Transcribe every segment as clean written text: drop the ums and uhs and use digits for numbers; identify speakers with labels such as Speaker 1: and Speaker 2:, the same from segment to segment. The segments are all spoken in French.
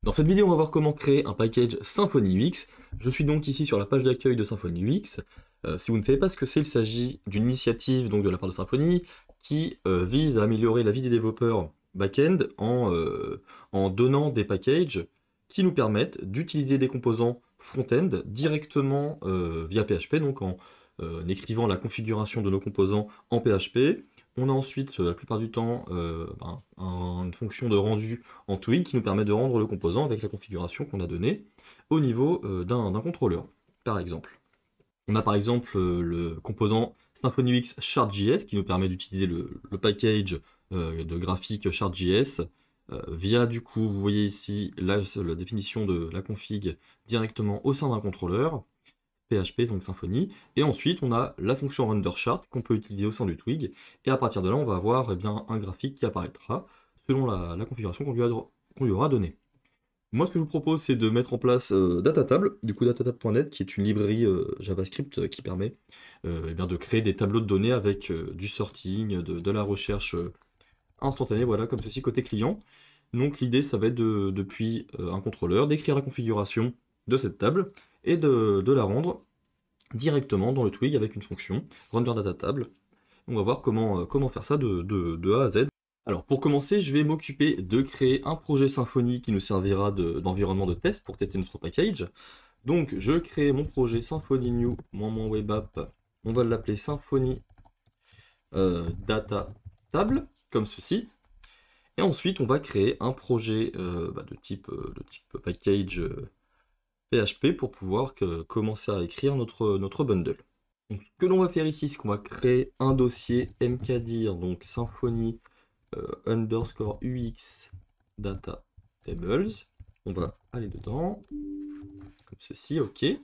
Speaker 1: Dans cette vidéo, on va voir comment créer un package Symfony UX. Je suis donc ici sur la page d'accueil de Symfony UX. Si vous ne savez pas ce que c'est, il s'agit d'une initiative donc, de la part de Symfony qui vise à améliorer la vie des développeurs back-end en donnant des packages qui nous permettent d'utiliser des composants front-end directement via PHP, donc en écrivant la configuration de nos composants en PHP. On a ensuite, la plupart du temps, une fonction de rendu en Twig qui nous permet de rendre le composant avec la configuration qu'on a donnée au niveau d'un contrôleur, par exemple. On a par exemple le composant Symfony UX Chart.js qui nous permet d'utiliser le package de graphique Chart.js via, du coup, vous voyez ici la définition de la config directement au sein d'un contrôleur. PHP, donc Symfony, et ensuite on a la fonction renderChart qu'on peut utiliser au sein du Twig, et à partir de là on va avoir un graphique qui apparaîtra selon la configuration qu'on lui aura donnée. Moi ce que je vous propose c'est de mettre en place DataTable, du coup datatable.net qui est une librairie JavaScript qui permet de créer des tableaux de données avec du sorting, de la recherche instantanée, voilà, comme ceci côté client. Donc l'idée ça va être depuis un contrôleur d'écrire la configuration de cette table et de la rendre directement dans le Twig avec une fonction render data table. On va voir comment faire ça de A à Z. Alors pour commencer, je vais m'occuper de créer un projet Symfony qui nous servira d'environnement de test pour tester notre package. Donc je crée mon projet Symfony New, mon web app. On va l'appeler Symfony Data Table, comme ceci. Et ensuite, on va créer un projet de type package PHP pour pouvoir commencer à écrire notre bundle. Donc, ce que l'on va faire ici, c'est qu'on va créer un dossier mkdir, donc Symfony underscore UX data tables. On va aller dedans, comme ceci, ok. Et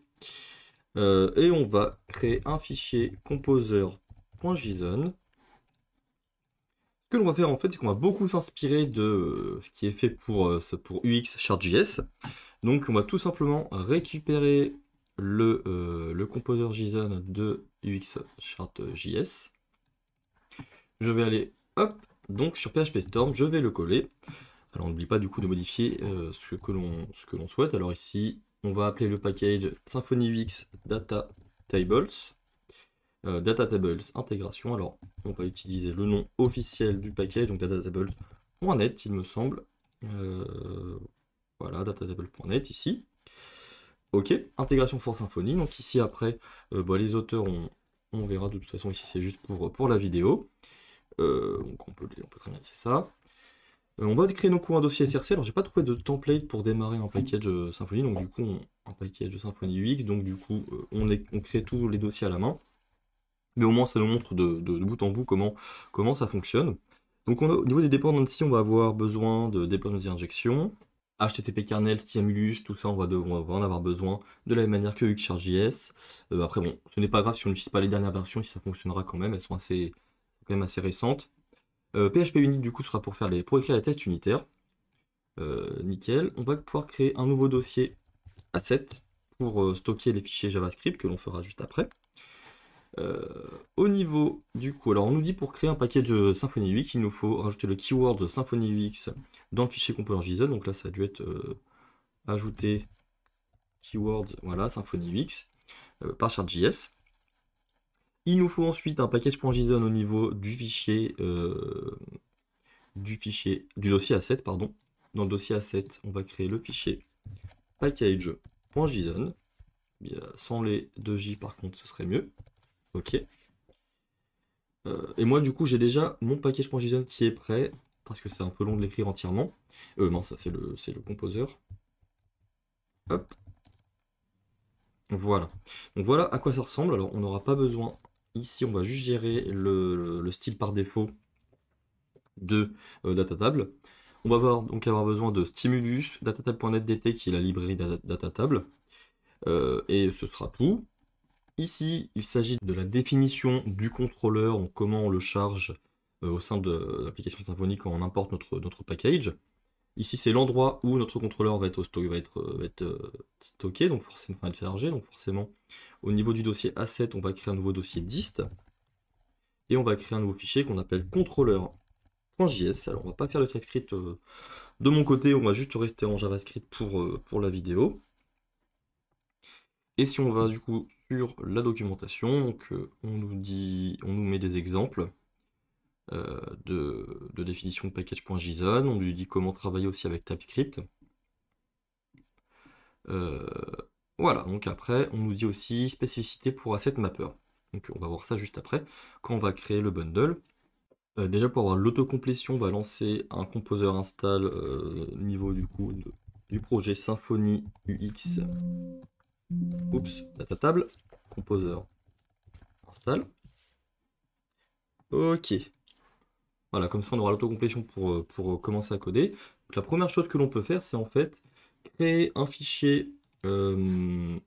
Speaker 1: on va créer un fichier composer.json. Ce que l'on va faire en fait, c'est qu'on va beaucoup s'inspirer de ce qui est fait pour UX Chart.js. Donc on va tout simplement récupérer le composer JSON de UX Chart.js. Je vais aller, hop, donc sur PHP Storm, je vais le coller. Alors n'oublie pas du coup de modifier ce que l'on souhaite. Alors ici, on va appeler le package Symfony UX Data Tables. Data Tables intégration, alors on va utiliser le nom officiel du package, donc datatables.net il me semble. Voilà, datatable.net ici. Ok, intégration for Symfony, donc ici après, les auteurs, on verra de toute façon, ici c'est juste pour la vidéo. Donc on peut très bien laisser ça. On va créer donc un dossier SRC, alors j'ai pas trouvé de template pour démarrer un package Symfony, donc du coup un package Symfony UX, donc du coup on crée tous les dossiers à la main. Mais au moins ça nous montre de bout en bout comment ça fonctionne. Donc au niveau des dependencies, on va avoir besoin de dependency injection, HTTP kernel, stimulus, tout ça on va en avoir besoin de la même manière que UX.js. Après bon, ce n'est pas grave si on n'utilise pas les dernières versions, si ça fonctionnera quand même, elles sont quand même assez récentes. PHP Unit du coup sera pour écrire les tests unitaires. Nickel, on va pouvoir créer un nouveau dossier asset pour stocker les fichiers JavaScript que l'on fera juste après. Au niveau du coup, alors on nous dit pour créer un package Symfony UX, il nous faut rajouter le keyword Symfony UX dans le fichier composer.json. Donc là, ça a dû être ajouté keyword, voilà, Symfony UX par Chart.js. Il nous faut ensuite un package.json au niveau du dossier asset, pardon. Dans le dossier asset, on va créer le fichier package.json. Sans les 2J par contre, ce serait mieux. Ok. Et moi du coup j'ai déjà mon package.json qui est prêt, parce que c'est un peu long de l'écrire entièrement. Non, ça c'est le composer. Hop. Voilà. Donc voilà à quoi ça ressemble. Alors on n'aura pas besoin, ici on va juste gérer le style par défaut de datatable. On va donc avoir besoin de stimulus, datatable.net dt qui est la librairie datatable. Et ce sera tout. Ici, il s'agit de la définition du contrôleur, donc comment on le charge au sein de l'application Symfony quand on importe notre package. Ici, c'est l'endroit où notre contrôleur va être stocké, donc forcément va être chargé. Donc forcément, au niveau du dossier asset, on va créer un nouveau dossier dist. Et on va créer un nouveau fichier qu'on appelle controller.js. Alors, on va pas faire le TypeScript De mon côté, on va juste rester en JavaScript pour la vidéo. Et si on va du coup sur la documentation, donc, on nous met des exemples de définition de package.json, on nous dit comment travailler aussi avec TypeScript. Voilà, donc après, on nous dit aussi spécificité pour asset mapper. Donc on va voir ça juste après, quand on va créer le bundle. Déjà pour avoir l'autocomplétion, on va lancer un composer install au niveau du coup du projet Symfony UX. Oups, data table, composer install. Ok. Voilà, comme ça on aura l'autocomplétion pour commencer à coder. Donc, la première chose que l'on peut faire, c'est en fait créer un fichier dans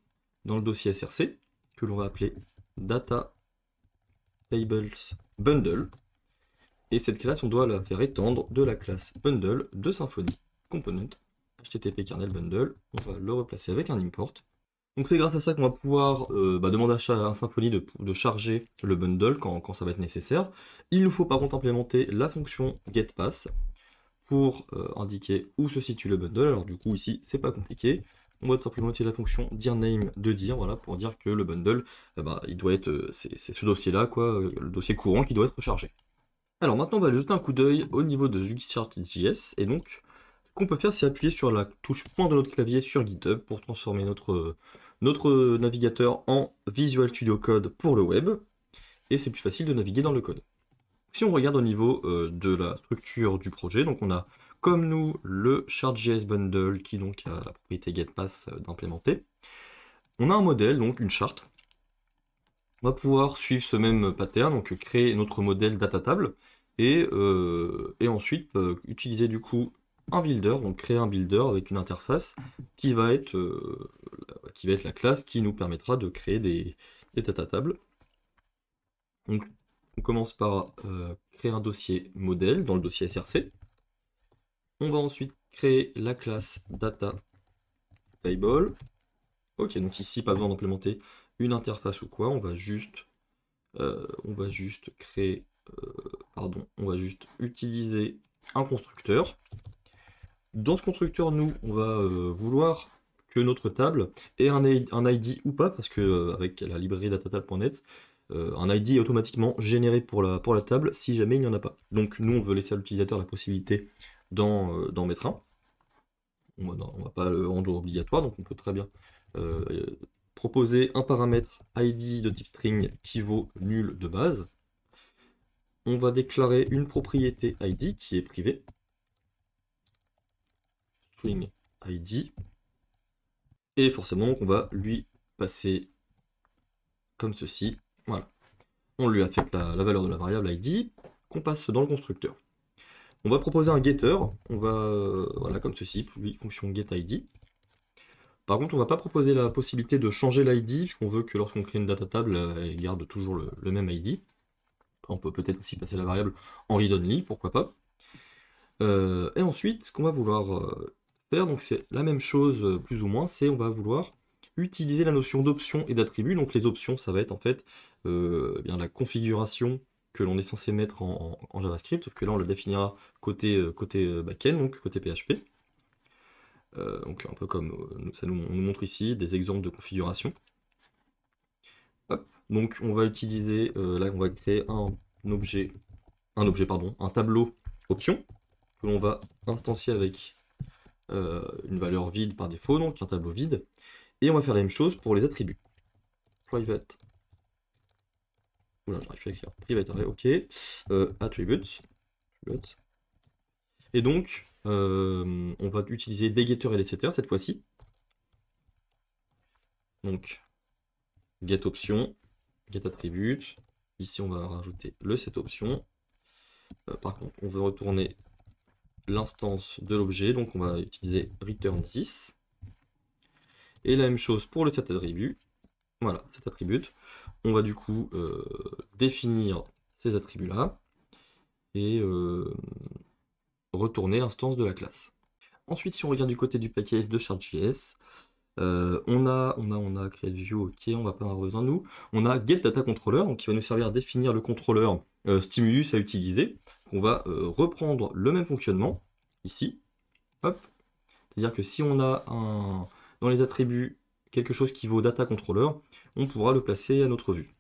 Speaker 1: le dossier src que l'on va appeler data tables bundle. Et cette classe, on doit la faire étendre de la classe bundle de Symfony component http kernel bundle. On va le replacer avec un import. Donc c'est grâce à ça qu'on va pouvoir demander à Symfony de charger le bundle quand ça va être nécessaire. Il nous faut par contre implémenter la fonction getPass pour indiquer où se situe le bundle. Alors du coup ici c'est pas compliqué. On va tout simplement utiliser la fonction dirName de dir, voilà, pour dire que le bundle, il doit être, c'est ce dossier-là, quoi, le dossier courant qui doit être chargé. Alors maintenant on va jeter un coup d'œil au niveau de UXChartJS, et donc ce qu'on peut faire c'est appuyer sur la touche point de notre clavier sur GitHub pour transformer notre navigateur en Visual Studio Code pour le web, et c'est plus facile de naviguer dans le code. Si on regarde au niveau de la structure du projet, donc on a comme nous le Chart.js bundle qui donc a la propriété getPass d'implémenter. On a un modèle, donc une charte. On va pouvoir suivre ce même pattern, donc créer notre modèle data table, et ensuite utiliser du coup un builder, donc créer un builder avec une interface qui va être la classe qui nous permettra de créer des data tables. Donc on commence par créer un dossier modèle dans le dossier src. On va ensuite créer la classe data table. Ok, donc ici pas besoin d'implémenter une interface ou quoi, on va juste créer, on va juste utiliser un constructeur. Dans ce constructeur, nous, on va vouloir que notre table ait un ID ou pas, parce que avec la librairie datatable.net, un ID est automatiquement généré pour la table si jamais il n'y en a pas. Donc nous, on veut laisser à l'utilisateur la possibilité d'en mettre un. On va pas le rendre obligatoire, donc on peut très bien proposer un paramètre ID de type string qui vaut nul de base. On va déclarer une propriété ID qui est privée. String ID. Et forcément, on va lui passer comme ceci. Voilà. On lui affecte la valeur de la variable ID qu'on passe dans le constructeur. On va proposer un getter. On va, voilà, comme ceci, puis fonction getID. Par contre, on ne va pas proposer la possibilité de changer l'ID, puisqu'on veut que lorsqu'on crée une data table, elle garde toujours le même ID. On peut peut-être aussi passer la variable en read-only, pourquoi pas. Et ensuite, ce qu'on va vouloir faire, donc c'est la même chose plus ou moins, c'est on va vouloir utiliser la notion d'option et d'attribut. Donc les options, ça va être en fait la configuration que l'on est censé mettre en JavaScript, sauf que là on le définira côté backend, donc côté PHP. Donc un peu comme on nous montre ici des exemples de configuration. Hop. Donc on va utiliser, là on va créer un tableau option que l'on va instancier avec une valeur vide par défaut, donc un tableau vide. Et on va faire la même chose pour les attributs. Private. Oula, je vais écrire private array, ok. Attributes. Et donc, on va utiliser des getters et des setters cette fois-ci. Donc, get option, get attribute. Ici, on va rajouter le set option. Par contre, on veut retourner l'instance de l'objet, donc on va utiliser return this. Et la même chose pour le set attribut. Voilà, cet attribut. On va du coup définir ces attributs-là et retourner l'instance de la classe. Ensuite, si on regarde du côté du package de Chart.js, on a create view, ok, on va pas en avoir besoin de nous. On a getDataController, donc qui va nous servir à définir le contrôleur stimulus à utiliser. On va reprendre le même fonctionnement ici. Hop. C'est-à-dire que si on a dans les attributs quelque chose qui vaut data controller, on pourra le placer à notre vue.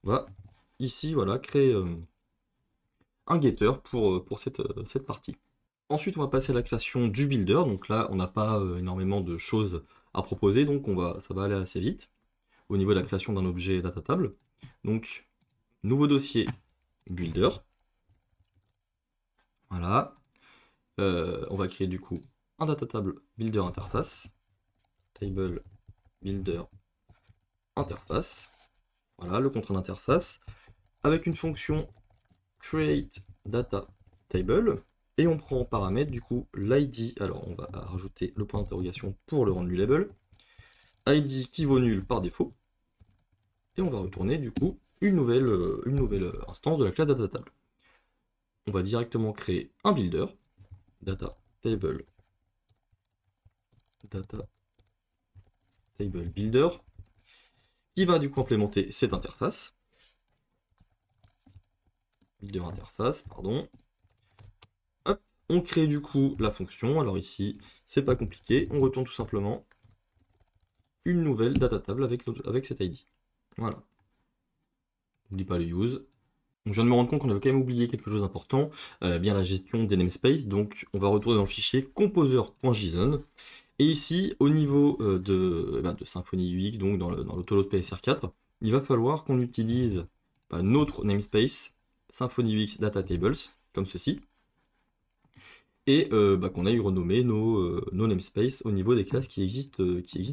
Speaker 1: On va ici, voilà, créer un getter pour cette partie. Ensuite, on va passer à la création du builder. Donc là, on n'a pas énormément de choses à proposer, donc ça va aller assez vite au niveau de la création d'un objet data table. Donc, nouveau dossier builder. Voilà. On va créer du coup un data table builder interface. Table builder interface. Voilà, le contraint d'interface. Avec une fonction create data table. Et on prend en paramètre du coup l'id. Alors on va rajouter le point d'interrogation pour le rendre nullable. ID qui vaut nul par défaut. Et on va retourner du coup une nouvelle instance de la classe data table. On va directement créer un builder. Data table builder. Qui va du coup implémenter cette interface. Builder interface, pardon. Hop, on crée du coup la fonction. Alors ici, c'est pas compliqué. On retourne tout simplement une nouvelle data table avec cet ID. Voilà. N'oublie pas le use. Donc, je viens de me rendre compte qu'on avait quand même oublié quelque chose d'important, bien la gestion des namespaces. Donc on va retourner dans le fichier composer.json. Et ici, au niveau de Symfony UX, donc dans l'autoload PSR4, il va falloir qu'on utilise notre namespace Symfony UX Data Tables, comme ceci, et qu'on aille renommer nos namespaces au niveau des classes qui existent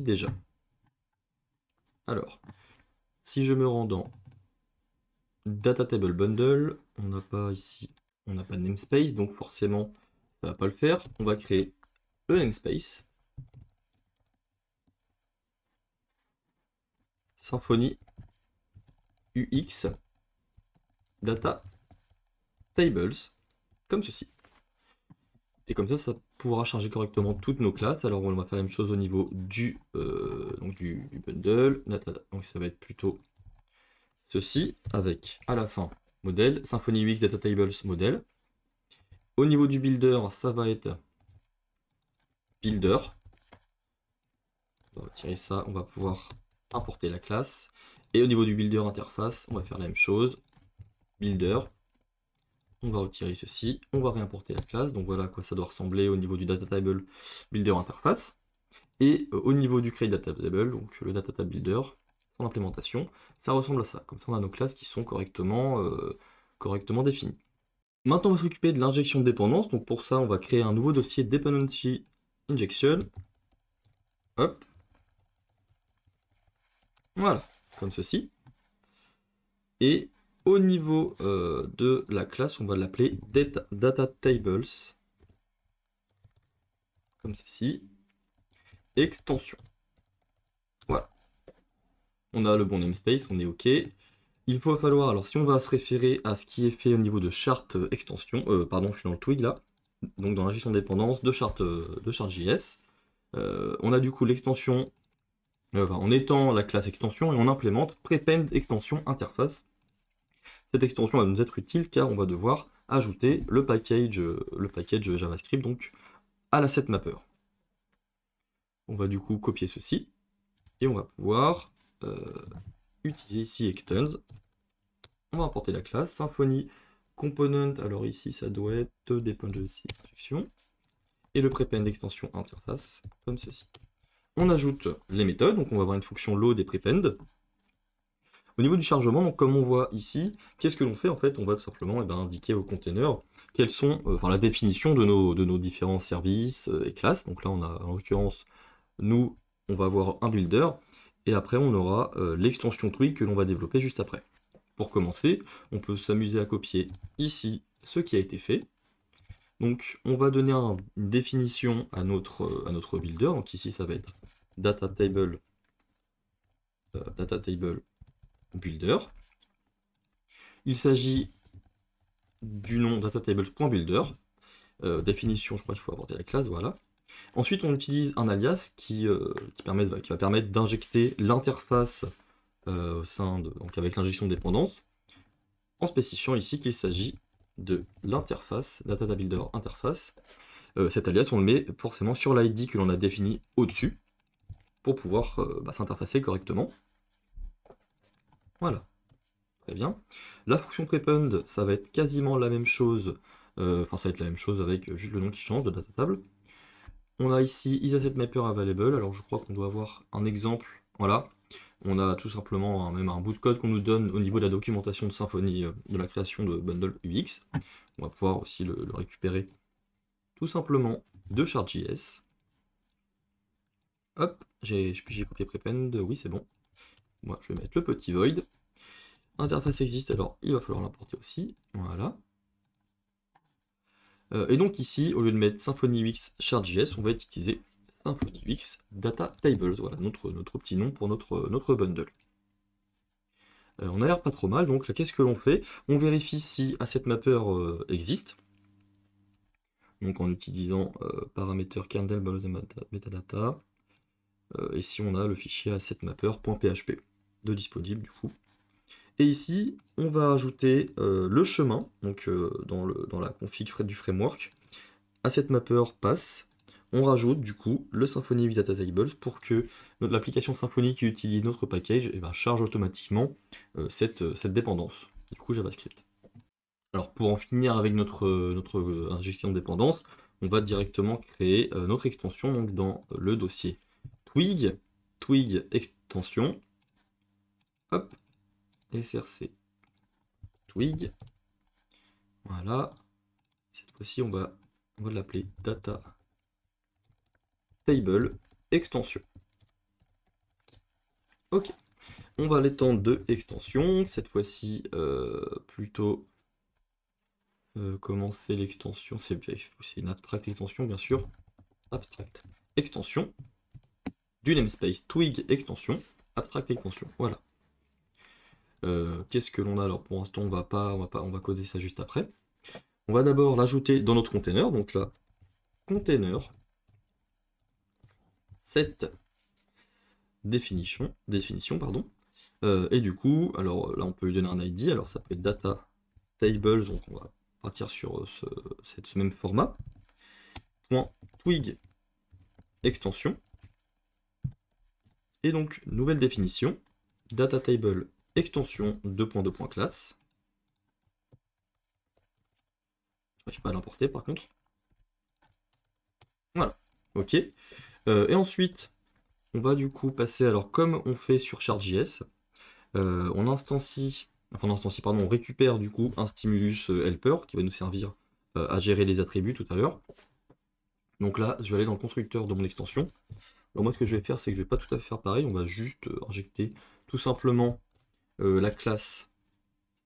Speaker 1: déjà. Alors, si je me rends dans Data Table Bundle, on n'a pas ici, on n'a pas de namespace, donc forcément, ça ne va pas le faire. On va créer le namespace. Symfony UX Data Tables, comme ceci. Et comme ça pourra charger correctement toutes nos classes. Alors on va faire la même chose au niveau du bundle. Donc ça va être plutôt ceci, avec à la fin modèle, Symfony UX Data Tables modèle. Au niveau du builder, ça va être builder. On va retirer ça, on va pouvoir importer la classe. Et au niveau du builder interface, on va faire la même chose. Builder. On va retirer ceci, on va réimporter la classe. Donc voilà à quoi ça doit ressembler au niveau du data table builder interface. Et au niveau du create data table, donc le data table builder, son implémentation, ça ressemble à ça. Comme ça, on a nos classes qui sont correctement définies. Maintenant, on va s'occuper de l'injection de dépendance. Donc pour ça, on va créer un nouveau dossier dependency injection. Hop. Voilà, comme ceci. Et au niveau de la classe, on va l'appeler data tables. Comme ceci. Extension. Voilà. On a le bon namespace, on est OK. Il va falloir, alors si on va se référer à ce qui est fait au niveau de chart extension, pardon, je suis dans le twig là, donc dans la gestion de dépendance de chart.js, on a du coup l'extension, on étend la classe extension et on implémente prepend extension interface. Cette extension va nous être utile car on va devoir ajouter le package JavaScript donc à l'asset mapper. On va du coup copier ceci et on va pouvoir utiliser ici extends. On va importer la classe Symfony component. Alors ici ça doit être dependency injection et le prepend extension interface comme ceci. On ajoute les méthodes, donc on va avoir une fonction load et prepend. Au niveau du chargement, donc comme on voit ici, qu'est-ce que l'on fait en fait? On va tout simplement indiquer au container quelles sont la définition de nos différents services et classes. Donc là on a en l'occurrence nous on va avoir un builder et après on aura l'extension twig que l'on va développer juste après. Pour commencer, on peut s'amuser à copier ici ce qui a été fait. Donc on va donner une définition à notre builder. Donc ici ça va être data table builder. Il s'agit du nom datatable.builder. Définition, je crois qu'il faut apporter la classe, voilà. Ensuite on utilise un alias qui va permettre d'injecter l'interface donc avec l'injection de dépendance, en spécifiant ici qu'il s'agit de l'interface, data builder interface, cet alias, on le met forcément sur l'ID que l'on a défini au-dessus pour pouvoir s'interfacer correctement. Voilà, très bien. La fonction prepend, ça va être quasiment la même chose, ça va être la même chose avec juste le nom qui change de data table. On a ici isAssetMapper available, alors je crois qu'on doit avoir un exemple, voilà. On a tout simplement même un bout de code qu'on nous donne au niveau de la documentation de Symfony, de la création de bundle UX. On va pouvoir aussi le récupérer tout simplement de Chart.js. Hop, j'ai copié prepend, oui c'est bon. Moi je vais mettre le petit void. Interface existe, alors il va falloir l'importer aussi, voilà. Et donc ici, au lieu de mettre Symfony UX Chart.js, on va utiliser Symfony UX Data Tables, voilà notre petit nom pour notre bundle. On a l'air pas trop mal, donc là qu'est-ce que l'on fait? On vérifie si AssetMapper existe, donc en utilisant paramètre kernel metadata, et si on a le fichier assetmapper.php de disponible du coup. Et ici, on va ajouter le chemin, donc dans la config du framework, AssetMapper pass. On rajoute du coup le Symfony with Data Tables pour que l'application Symfony qui utilise notre package charge automatiquement cette dépendance, du coup JavaScript. Alors pour en finir avec notre injection de dépendance, on va directement créer notre extension donc dans le dossier Twig extension, hop, src Twig, voilà, cette fois-ci on va l'appeler Data Table extension. Ok, on va l'étendre de extension, cette fois-ci plutôt comment c'est l'extension, c'est une abstract extension bien sûr, abstract extension du namespace twig extension, abstract extension, voilà. Qu'est-ce que l'on a alors? Pour l'instant on va coder ça juste après. On va d'abord l'ajouter dans notre container, donc là, container, set définition, pardon. Et du coup, alors là on peut lui donner un ID, alors ça peut être data tables, donc on va partir sur ce même format. .twig extension. Et donc, nouvelle définition, data table extension 2.2.class. J'arrive pas à l'importer par contre. Voilà, ok. Et ensuite, on va du coup passer, alors comme on fait sur Chart.js, on récupère du coup un stimulus helper qui va nous servir à gérer les attributs tout à l'heure. Donc là, je vais aller dans le constructeur de mon extension. Alors moi, ce que je vais faire, c'est que je vais pas tout à fait faire pareil, on va juste injecter tout simplement la classe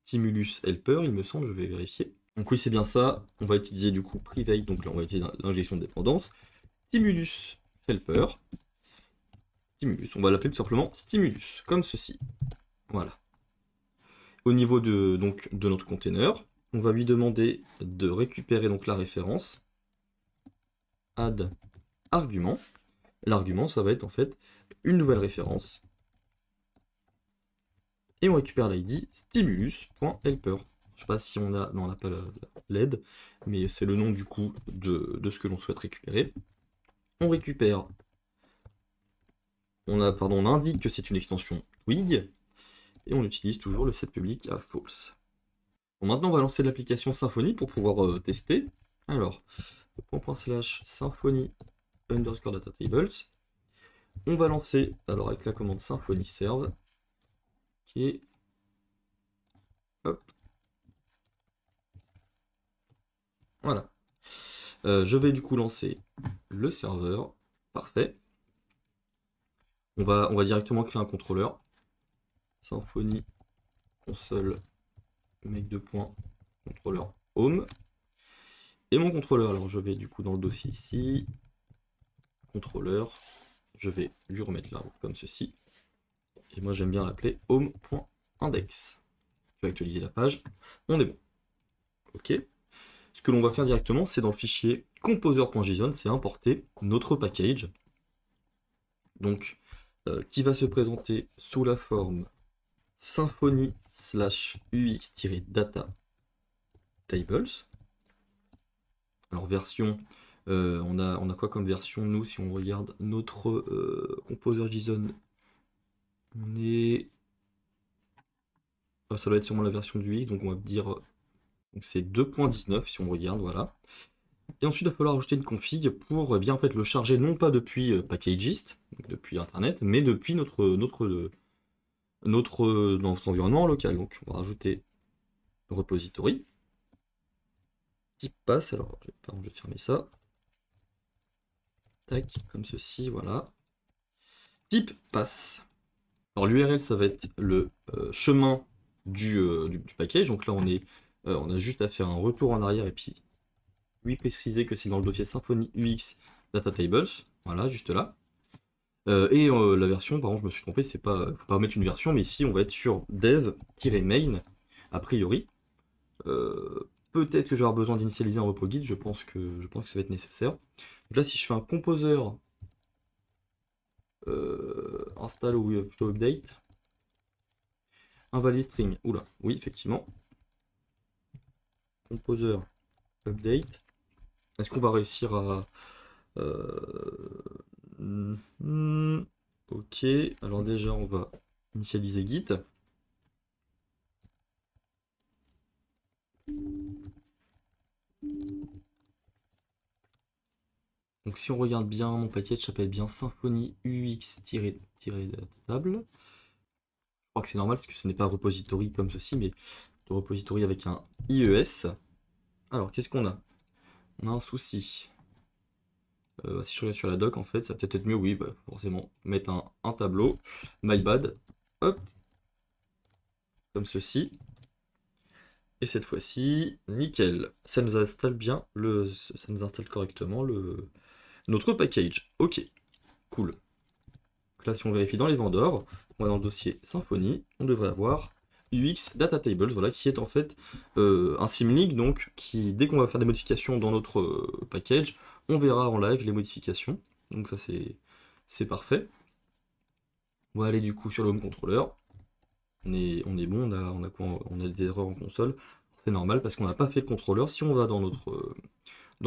Speaker 1: stimulus helper, il me semble, je vais vérifier. Donc oui, c'est bien ça, on va utiliser du coup private, donc là on va utiliser l'injection de dépendance, stimulus helper, stimulus, on va l'appeler tout simplement stimulus, comme ceci. Voilà. Au niveau de notre container, on va lui demander de récupérer donc la référence, add argument. L'argument, ça va être en fait une nouvelle référence. Et on récupère l'ID stimulus.helper. Je sais pas si on a, non on n'a pas l'aide, mais c'est le nom du coup de ce que l'on souhaite récupérer. On récupère, on indique que c'est une extension Twig, et on utilise toujours le set public à false. Bon, maintenant on va lancer l'application Symfony pour pouvoir tester. Alors, ./Symfony _ data tables. On va lancer, alors avec la commande Symfony serve, qui est, hop, voilà. Je vais du coup lancer le serveur, parfait. On va directement créer un contrôleur. Symfony console make de point contrôleur home. Et mon contrôleur, alors je vais du coup dans le dossier ici, contrôleur, je vais lui remettre là comme ceci. Et moi j'aime bien l'appeler home.index. Je vais actualiser la page, on est bon. Ok. Ce que l'on va faire directement, c'est dans le fichier composer.json, c'est importer notre package. Donc, qui va se présenter sous la forme Symfony/ux-data tables. Alors version On a quoi comme version, nous, si on regarde notre composer JSON? On est... ça doit être sûrement la version du X, donc on va dire... donc c'est 2.19 si on regarde, voilà. Et ensuite, il va falloir ajouter une config pour bien en fait le charger non pas depuis Packagist, donc depuis Internet, mais depuis notre dans notre environnement local. Donc on va rajouter repository. Type pass, alors pardon, je vais fermer ça. Tac, comme ceci, voilà. Type pass. Alors l'URL, ça va être le chemin du package. Donc là, on a juste à faire un retour en arrière et puis lui préciser que c'est dans le dossier Symfony UX Data Tables. Voilà, juste là. La version, par contre, je me suis trompé, c'est pas, faut pas mettre une version, mais ici, on va être sur dev-main, a priori. Peut-être que je vais avoir besoin d'initialiser un repo guide, je pense que ça va être nécessaire. Donc là, si je fais un composer install ou plutôt update, invalid string, oula, oui, effectivement. Composer update. Est-ce qu'on va réussir à... ok, alors déjà, on va initialiser git. Donc si on regarde bien, mon package s'appelle bien Symfony UX-table. Je crois que c'est normal parce que ce n'est pas repository comme ceci, mais repository avec un IES. Alors qu'est-ce qu'on a? On a un souci. Si je regarde sur la doc, en fait, ça va peut-être être mieux, oui, bah, forcément, mettre un tableau. My bad. Hop. Comme ceci. Et cette fois-ci, nickel. Ça nous installe bien, ça nous installe correctement notre package. Ok, cool. Donc là, si on vérifie dans les vendors, on va dans le dossier Symfony, on devrait avoir UX Data Tables, voilà, qui est en fait un symlink, donc qui, dès qu'on va faire des modifications dans notre package, on verra en live les modifications. Donc ça, c'est parfait. On va aller du coup sur le home controller. On est bon, on a des erreurs en console. C'est normal parce qu'on n'a pas fait le contrôleur. Si on va dans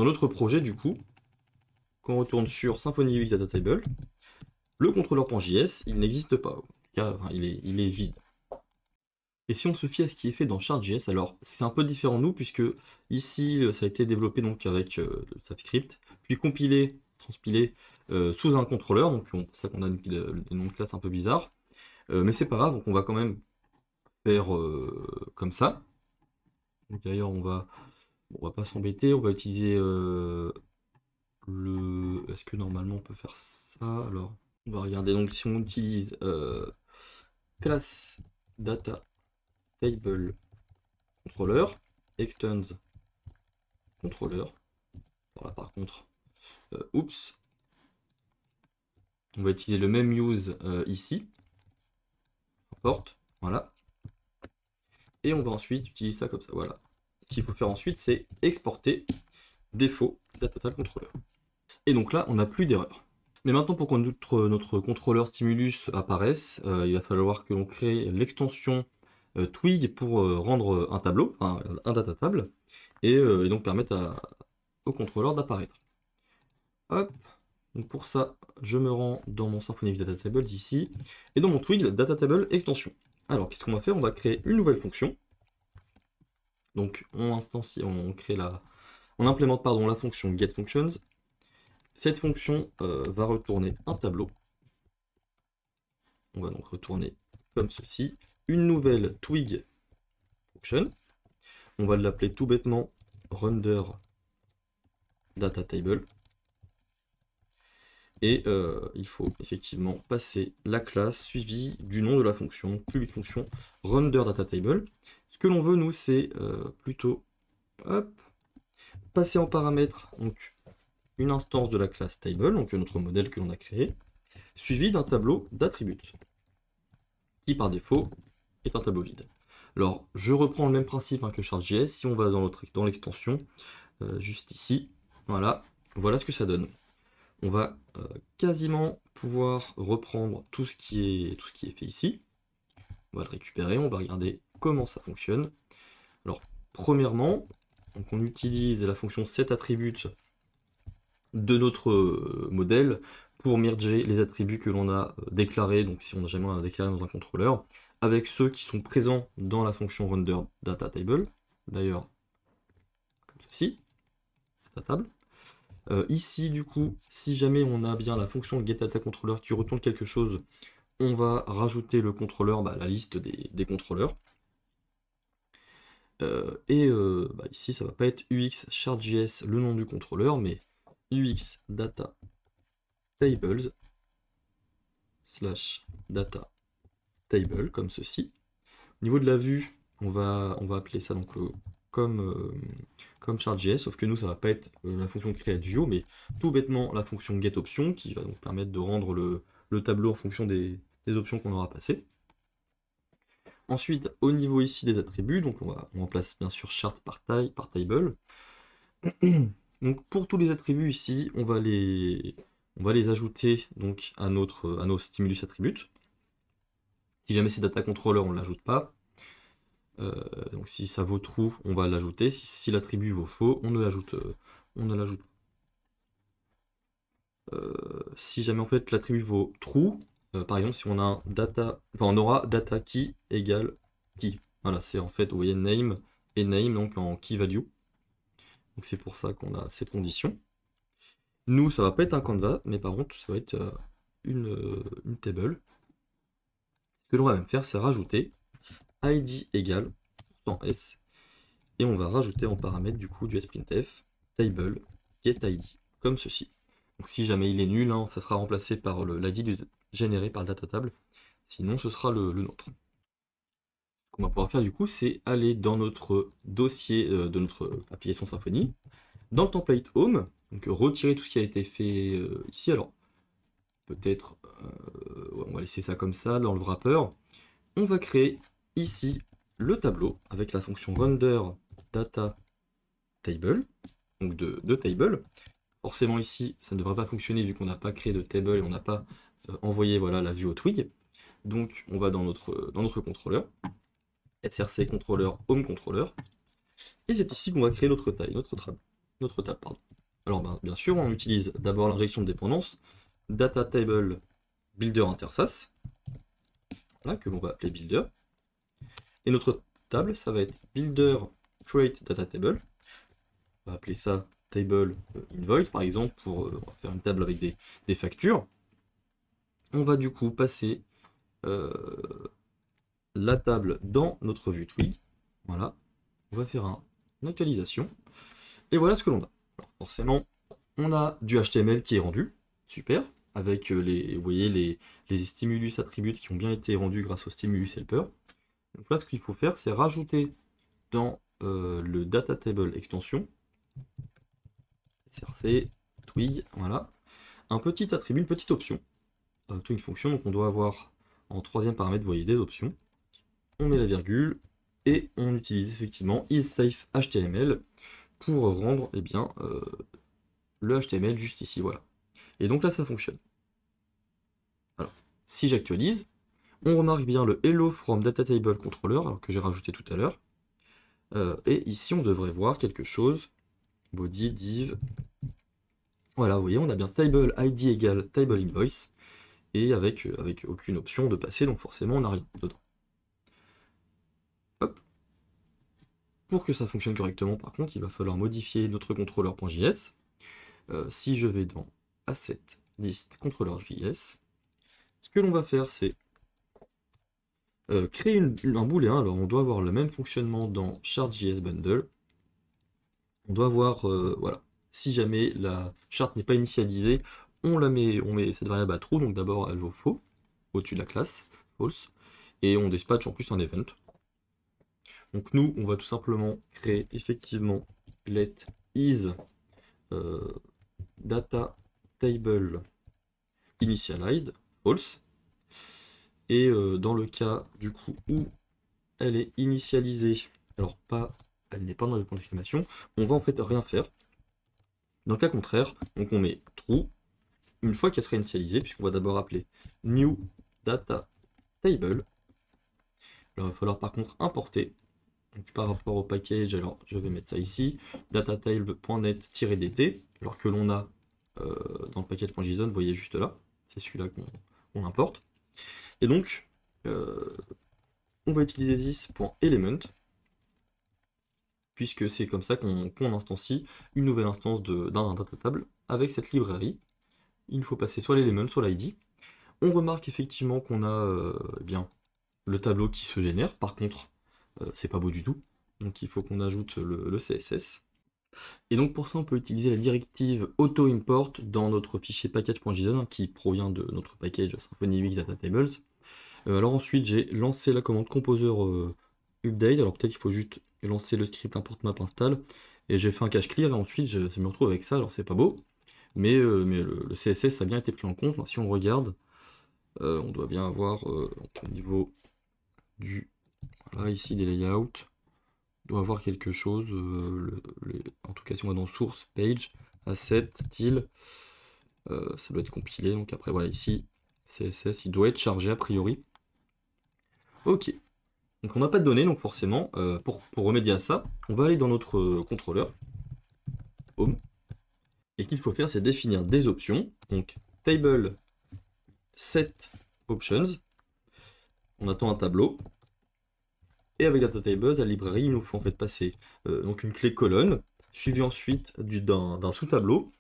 Speaker 1: notre projet, du coup, quand on retourne sur Symfony UX Data Table, le contrôleur.js, il n'existe pas. Enfin, il est vide. Et si on se fie à ce qui est fait dans Chart.js, alors c'est un peu différent nous, puisque ici, ça a été développé donc avec TypeScript, puis compilé, transpilé sous un contrôleur, donc c'est pour ça qu'on a des noms de classe un peu bizarres. Mais c'est pas grave, donc on va quand même faire comme ça. D'ailleurs, on va pas s'embêter, on va utiliser Est-ce que normalement on peut faire ça? Alors, on va regarder, donc si on utilise class data table controller, extends controller. Voilà, par contre, oups, on va utiliser le même use ici, import, voilà. Et on va ensuite utiliser ça comme ça, voilà. Ce qu'il faut faire ensuite, c'est exporter défaut data table controller. Et donc là, on n'a plus d'erreur. Mais maintenant, pour que notre contrôleur stimulus apparaisse, il va falloir que l'on crée l'extension Twig pour rendre un tableau, un data table, et donc permettre au contrôleur d'apparaître. Hop, donc pour ça, je me rends dans mon Symfony Data Tables ici, et dans mon Twig Data Table extension. Alors, qu'est-ce qu'on va faire? On va créer une nouvelle fonction. Donc, on implémente la fonction getFunctions. Cette fonction va retourner un tableau. On va donc retourner comme ceci, une nouvelle Twig function. On va l'appeler tout bêtement render data table. Et il faut effectivement passer la classe suivie du nom de la fonction, public fonction render data table. Ce que l'on veut, nous, c'est plutôt passer en paramètre donc, une instance de la classe table, donc notre modèle que l'on a créé, suivi d'un tableau d'attributes, qui par défaut est un tableau vide. Alors, je reprends le même principe que Chart.js. Si on va dans l'extension, juste ici, voilà ce que ça donne. On va quasiment pouvoir reprendre tout ce qui est fait ici. On va le récupérer, on va regarder comment ça fonctionne. Alors, premièrement, donc on utilise la fonction setAttribute de notre modèle pour merger les attributs que l'on a déclarés, donc si on a jamais à déclarer dans un contrôleur, avec ceux qui sont présents dans la fonction render data table, d'ailleurs comme ceci, data table. Ici du coup, si jamais on a bien la fonction getDataController qui retourne quelque chose, on va rajouter le contrôleur, la liste des contrôleurs. Ici ça va pas être UX chart.js le nom du contrôleur, mais UX data tables / data table comme ceci. Au niveau de la vue, on va appeler ça donc comme chart.js, sauf que nous ça va pas être la fonction createView, mais tout bêtement la fonction getOption qui va donc permettre de rendre le tableau en fonction des options qu'on aura passées. Ensuite, au niveau ici des attributs, donc on remplace bien sûr chart par table. Donc pour tous les attributs ici, on va les ajouter donc à nos stimulus attributes. Si jamais c'est data controller, on ne l'ajoute pas. Donc si ça vaut true, on va l'ajouter. Si l'attribut vaut faux, on ne l'ajoute pas. Si jamais en fait l'attribut vaut true, par exemple si on a un data, on aura data key égale key. Voilà, c'est en fait, vous voyez name et name donc en key value. Donc c'est pour ça qu'on a cette condition. Nous, ça va pas être un canvas, mais par contre, ça va être une table. Ce que l'on va même faire, c'est rajouter id égale %s, et on va rajouter en paramètre du coup du sprintf table getID, comme ceci. Donc si jamais il est nul, hein, ça sera remplacé par l'id généré par le data table, sinon ce sera le nôtre. Ce qu'on va pouvoir faire du coup, c'est aller dans notre dossier de notre application Symfony, dans le template home, donc retirer tout ce qui a été fait ici. Alors peut-être on va laisser ça comme ça dans le wrapper. On va créer ici le tableau avec la fonction render data table, donc de table. Forcément ici ça ne devrait pas fonctionner vu qu'on n'a pas créé de table et on n'a pas envoyé voilà, la vue au twig. Donc on va dans notre contrôleur, src controller home controller, et c'est ici qu'on va créer notre table. Alors bien sûr on utilise d'abord l'injection de dépendance, data table builder interface, voilà, que l'on va appeler builder. Et notre table, ça va être builder create data table. On va appeler ça table invoice par exemple pour faire une table avec des factures. On va du coup passer la table dans notre vue twig. Voilà. On va faire une actualisation. Et voilà ce que l'on a. Alors, forcément, on a du HTML qui est rendu. Super. Avec vous voyez les stimulus attributes qui ont bien été rendus grâce au stimulus helper. Donc là, ce qu'il faut faire, c'est rajouter dans le data table extension, src, twig, voilà, un petit attribut, une petite option, twig fonction, donc on doit avoir en troisième paramètre, vous voyez, des options. On met la virgule, et on utilise effectivement isSafeHTML pour rendre le HTML juste ici, voilà. Et donc là, ça fonctionne. Alors, si j'actualise, on remarque bien le hello from data table controller, alors que j'ai rajouté tout à l'heure. Et ici, on devrait voir quelque chose. Body, div. Voilà, vous voyez, on a bien table id égale table invoice. Et avec aucune option de passer, donc forcément, on n'a rien dedans. Hop. Pour que ça fonctionne correctement, par contre, il va falloir modifier notre contrôleur.js. Si je vais dans Asset, List, contrôleur.js, ce que l'on va faire, c'est créer un booléen. Alors, on doit avoir le même fonctionnement dans chart.js bundle. On doit avoir, voilà, si jamais la charte n'est pas initialisée, on met cette variable à true, donc d'abord elle vaut faux, au-dessus de la classe, false, et on dispatch en plus un event. Donc nous, on va tout simplement créer effectivement let is data table initialized, false, et dans le cas du coup où elle est initialisée, alors elle n'est pas dans le point d'exclamation, on va en fait rien faire. Dans le cas contraire, donc on met true une fois qu'elle sera initialisée, puisqu'on va d'abord appeler new data table. Alors il va falloir par contre importer. Donc par rapport au package, alors je vais mettre ça ici, datatable.net-dt, alors que l'on a dans le package.json, vous voyez juste là, c'est celui-là qu'on importe. Et donc, on va utiliser this.element, puisque c'est comme ça qu'on instancie une nouvelle instance d'un data table avec cette librairie. Il nous faut passer soit l'élément, soit l'id. On remarque effectivement qu'on a eh bien, le tableau qui se génère, par contre, c'est pas beau du tout, donc il faut qu'on ajoute le CSS. Et donc pour ça, on peut utiliser la directive auto-import dans notre fichier package.json qui provient de notre package Symfony UX Data Tables. Alors ensuite, j'ai lancé la commande composer update. Alors peut-être qu'il faut juste lancer le script import map install. Et j'ai fait un cache clear et ensuite je me retrouve avec ça. Alors c'est pas beau, mais le CSS a bien été pris en compte. Alors, si on regarde, on doit bien avoir au niveau du... Voilà, ici les layouts. On doit avoir quelque chose. En tout cas, si on va dans source, page, asset, style, ça doit être compilé. Donc après, voilà, ici, CSS, il doit être chargé a priori. Ok. Donc on n'a pas de données, donc forcément, pour remédier à ça, on va aller dans notre contrôleur, Home, et ce qu'il faut faire, c'est définir des options, donc table set options, on attend un tableau, et avec data tables, la librairie, il nous faut en fait passer donc une clé colonne, suivie ensuite d'un sous-tableau,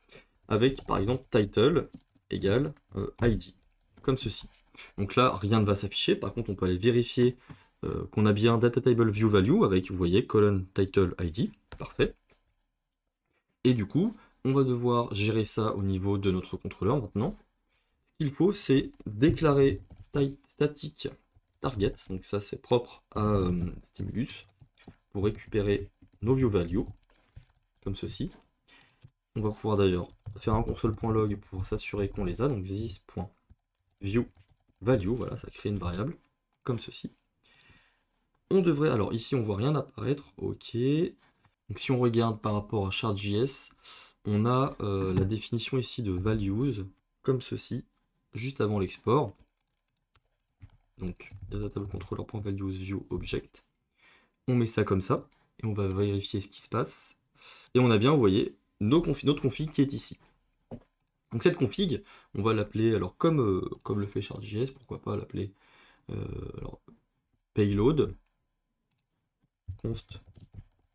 Speaker 1: avec par exemple title égale ID, comme ceci. Donc là, rien ne va s'afficher, par contre on peut aller vérifier qu'on a bien data table view value avec, vous voyez, colonne title ID, parfait. Et du coup, on va devoir gérer ça au niveau de notre contrôleur maintenant. Ce qu'il faut, c'est déclarer static target, donc ça c'est propre à Stimulus, pour récupérer nos view value, comme ceci. On va pouvoir d'ailleurs faire un console.log pour s'assurer qu'on les a, donc this.view value, voilà, ça crée une variable, comme ceci. On devrait, alors ici on voit rien apparaître, ok. Donc si on regarde par rapport à Chart.js, on a la définition ici de values, comme ceci, juste avant l'export. Donc datatablecontroller.valuesViewObject. On met ça comme ça, et on va vérifier ce qui se passe. Et on a bien, vous voyez, notre config qui est ici. Donc cette config, on va l'appeler, alors comme le fait Chart.js, pourquoi pas l'appeler payload, const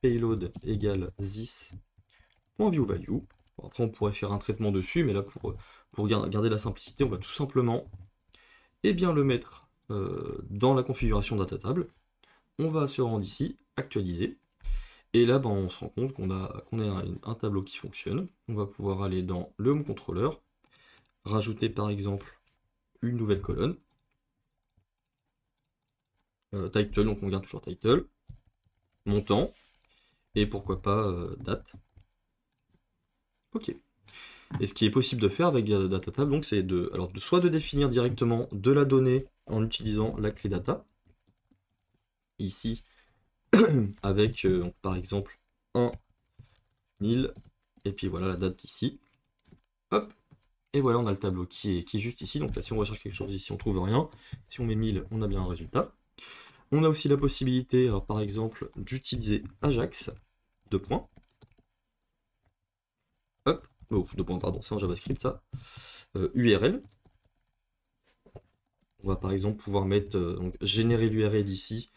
Speaker 1: payload égale this.viewValue. Bon, après on pourrait faire un traitement dessus, mais là pour garder la simplicité, on va tout simplement bien, le mettre dans la configuration data table. On va se rendre ici, actualiser. Et là, ben, on se rend compte qu'on a un tableau qui fonctionne. On va pouvoir aller dans le home controller, rajouter par exemple une nouvelle colonne. Title, donc on garde toujours title. Montant. Et pourquoi pas date. Ok. Et ce qui est possible de faire avec data table, donc c'est soit de définir directement de la donnée en utilisant la clé data. Ici, avec donc, par exemple 1 1000 et puis voilà la date ici. Hop, et voilà, on a le tableau qui est juste ici. Donc là, si on recherche quelque chose ici, on trouve rien. Si on met 1000, on a bien un résultat. On a aussi la possibilité, alors par exemple, d'utiliser Ajax, deux points. Hop, oh, deux points, pardon, c'est en JavaScript ça. URL. On va par exemple pouvoir mettre, donc, générer l'URL ici,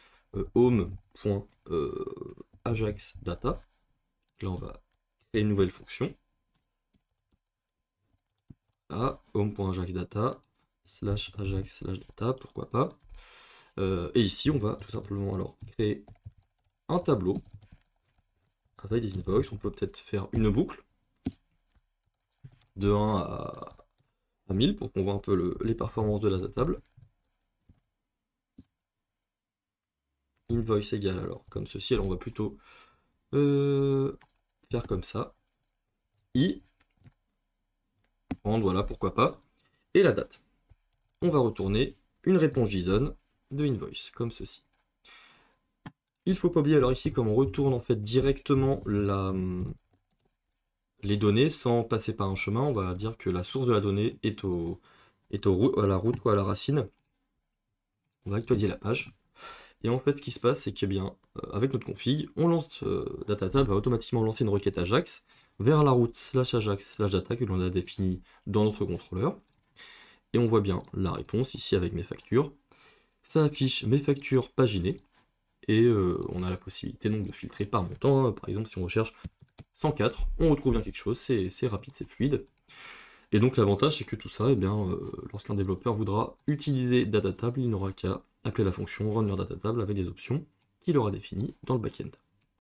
Speaker 1: home.ajaxdata. Là, on va créer une nouvelle fonction. À home.ajaxdata /ajax/data, pourquoi pas. Et ici, on va tout simplement alors créer un tableau avec des invoices. On peut peut-être faire une boucle de 1 à 1000 pour qu'on voit un peu les performances de la table. Invoice égale alors comme ceci. Alors on va plutôt faire comme ça. Voilà, pourquoi pas. Et la date. On va retourner une réponse JSON de invoice, comme ceci. Il ne faut pas oublier alors ici, comme on retourne en fait directement les données sans passer par un chemin, on va dire que la source de la donnée est à la route, quoi, à la racine. On va actualiser la page. Et en fait, ce qui se passe, c'est que bien, avec notre config, on lance DataTable va automatiquement lancer une requête Ajax vers la route /ajax/data que l'on a définie dans notre contrôleur. Et on voit bien la réponse ici avec mes factures. Ça affiche mes factures paginées. Et on a la possibilité donc de filtrer par montant. Par exemple, si on recherche 104, on retrouve bien quelque chose, c'est rapide, c'est fluide. Et donc l'avantage, c'est que tout ça, eh bien, lorsqu'un développeur voudra utiliser DataTable, il n'aura qu'à appeler la fonction run your DataTable avec des options qu'il aura définies dans le backend.